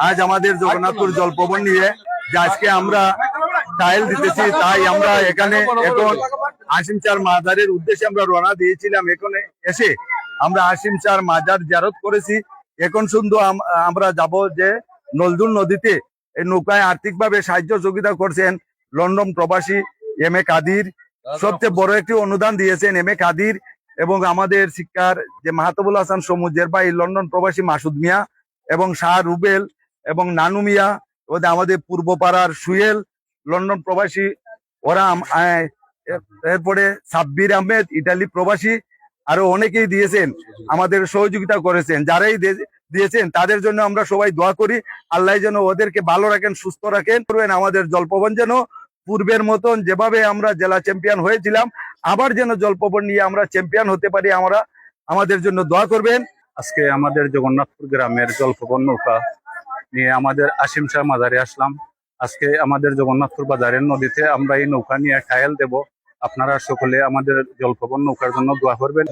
আজ আমাদের জগন্নাথপুর জলপবন নিয়ে যে আজকে আমরা ট্রায়াল দিতেছি, তাই আমরা এখানে এখন আসিম চার মাজারের উদ্দেশ্যে আমরা রওনা দিয়েছিলাম। এখানে এসে আমরা আসিম চার মাজার জিয়ারত করেছি। এখন শুধু আমরা যাব যে নলদুল নদীতে এই নৌকায় আর্থিকভাবে সাহায্য সহযোগিতা করছেন লন্ডন প্রবাসী এম এ কাদির, সবচেয়ে বড় একটি অনুদান দিয়েছেন এম এ কাদির, এবং আমাদের শিক্ষার যে মাহাতবুল হাসান সমুজের ভাই লন্ডন প্রবাসী মাসুদ মিয়া এবং শাহ রুবেল এবং নানু মিয়া, আমাদের পূর্বপাড়ার সুয়েল লন্ডন প্রবাসী ওরা, এরপরে সাব্বির আহমেদ ইটালি প্রবাসী, আরো অনেকেই দিয়েছেন, আমাদের সহযোগিতা করেছেন। যারাই দিয়েছেন তাদের জন্য আমরা সবাই দোয়া করি, আল্লাহ যেন ওদেরকে ভালো রাখেন, সুস্থ রাখেন। আমাদের জলপবন যেন পূর্বের মতন যেভাবে আমরা জেলা চ্যাম্পিয়ন হয়েছিলাম, আবার যেন জলপবন নিয়ে আমরা চ্যাম্পিয়ন হতে পারি, আমরা আমাদের জন্য দোয়া করবেন। আজকে আমাদের জগন্নাথপুর গ্রামের জলপবন নৌকা নিয়ে আমাদের আসিম শাহ মাজারে আসলাম। আজকে আমাদের জগন্নাথপুর বাজারের নদীতে আমরা এই নৌকা নিয়ে ট্রায়াল দেব। আপনারা সকলে আমাদের জলপবন নৌকার জন্য দোয়া করবেন।